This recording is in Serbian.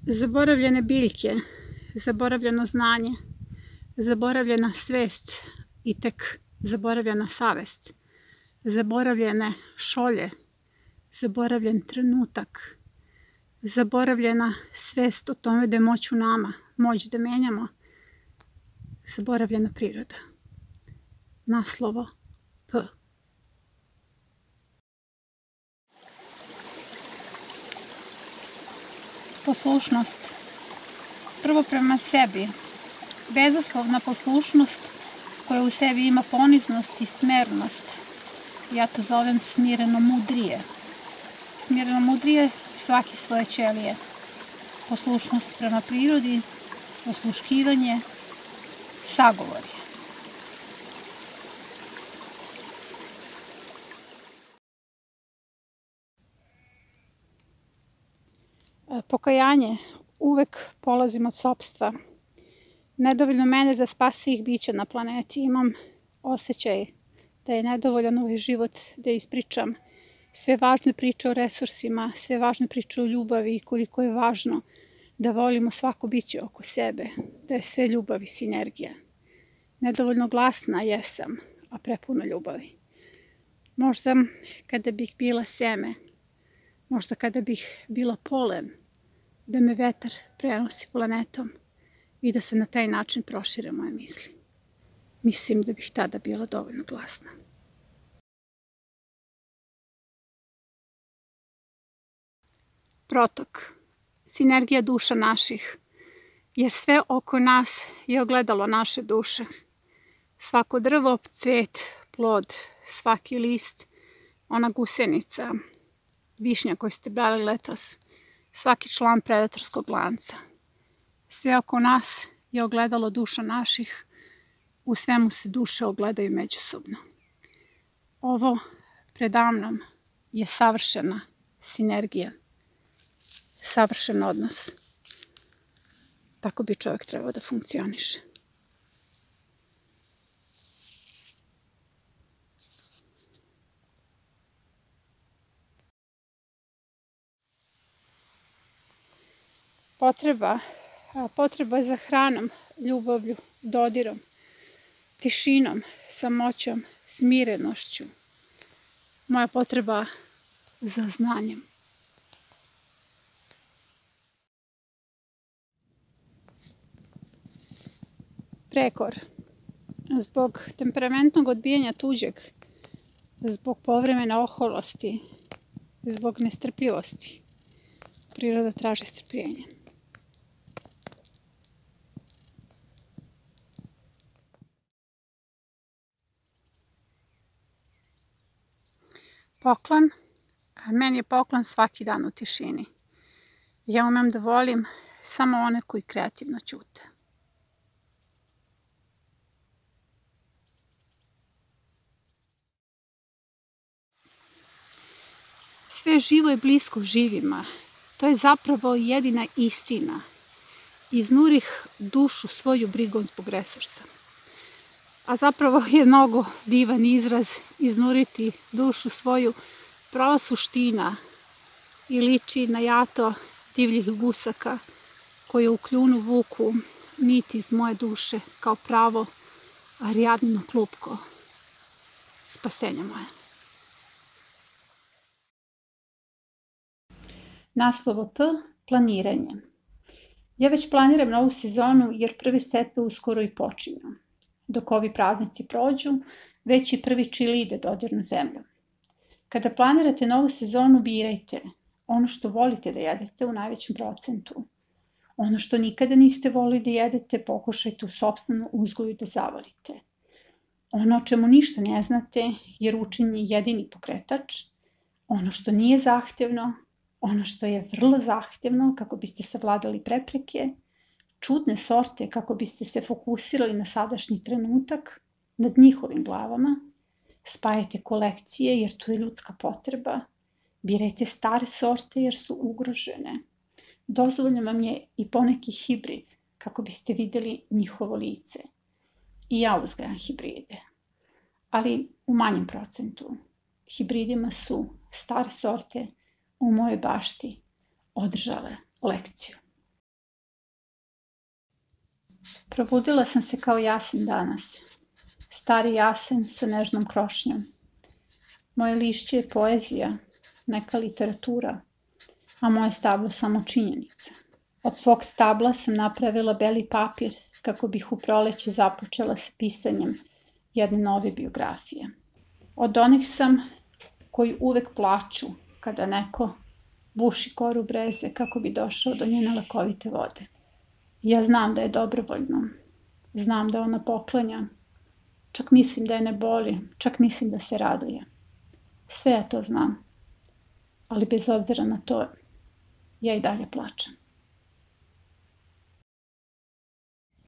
Zaboravljene biljke, zaboravljeno znanje, zaboravljena svest i tek zaboravljena savest, zaboravljene šolje, zaboravljen trenutak, zaboravljena svest o tome da je moć u nama, moć da menjamo, zaboravljena priroda. Naslovo P. Poslušnost. Prvo prema sebi. Bezuslovna poslušnost koja u sebi ima poniznost i smernost. Ja to zovem smireno mudrije. Smireno mudrije svaki svoje ćelije. Poslušnost prema prirodi, osluškivanje, sagovorje. Pokajanje. Uvek polazim od sopstva. Nedovoljno mene za spas svih bića na planeti. Imam osjećaj da je nedovoljan ovaj život da ispričam sve važne priče o resursima, sve važne priče o ljubavi i koliko je važno da volimo svako biće oko sebe, da je sve ljubav i sinergija. Nedovoljno glasna jesam, a prepuno ljubavi. Možda kada bih bila seme, možda kada bih bila polen, da me vetar prenosi planetom i da se na taj način prošire moje misli. Mislim da bih tada bila dovoljno glasna. Protok. Sinergija duša naših, jer sve oko nas je ogledalo naše duše. Svako drvo, cvet, plod, svaki list, ona gusenica, višnja koju ste brali letos, svaki član predatorskog lanca. Sve oko nas je ogledalo duša naših, u svemu se duše ogledaju međusobno. Ovo predamnom je savršena sinergija, savršen odnos. Tako bi čovjek trebao da funkcioniše. Potreba za hranom, ljubavlju, dodirom, tišinom, samoćom, smirenošću. Moja potreba za znanjem. Prekor. Zbog temperamentnog odbijanja tuđeg, zbog povremene oholosti, zbog nestrpljivosti, priroda traži strpljenje. Poklon. Meni je poklon svaki dan u tišini. Ja umem da volim samo one koji kreativno ćute. Sve živo je blisko živima. To je zapravo jedina istina. Iznurih dušu svoju brigom zbog resursa. A zapravo je mnogo divan izraz iznuriti dušu svoju, prava suština i liči na jato divljih gusaka koje u kljunu vuku nit iz moje duše kao pravo Ariadnino klupko spasenja moje. Naslovo P. Planiranje. Ja već planiram novu sezonu jer prve setve uskoro i počinju. Dok ovi praznici prođu, već i prvi čili ide dodirnu zemlju. Kada planirate novu sezonu, birajte ono što volite da jedete u najvećem procentu. Ono što nikada niste volili da jedete, pokušajte u sopstvenom uzgoju da zavolite. Ono o čemu ništa ne znate, jer učenje je jedini pokretač. Ono što nije zahtevno, ono što je vrlo zahtevno kako biste savladali prepreke, čudne sorte kako biste se fokusirali na sadašnji trenutak, nad njihovim glavama, spajajte kolekcije jer tu je ljudska potreba, birajte stare sorte jer su ugrožene. Dozvoljen vam je i poneki hibrid kako biste videli njihovo lice. I ja uzgajam hibride, ali u manjem procentu. Hibridima su stare sorte u mojoj bašti održale lekciju. Probudila sam se kao jasen danas. Stari jasen sa nežnom krošnjom. Moje lišće je poezija, neka literatura, a moje stablo samo činjenica. Od svog stabla sam napravila beli papir kako bih u proleće započela sa pisanjem jedne nove biografije. Od onih sam koji uvek plaču kada neko buši koru breze kako bi došao do njene lakovite vode. Ja znam da je dobrovoljno, znam da ona poklanja, čak mislim da je ne boli, čak mislim da se raduje. Sve ja to znam, ali bez obzira na to, ja i dalje plačem.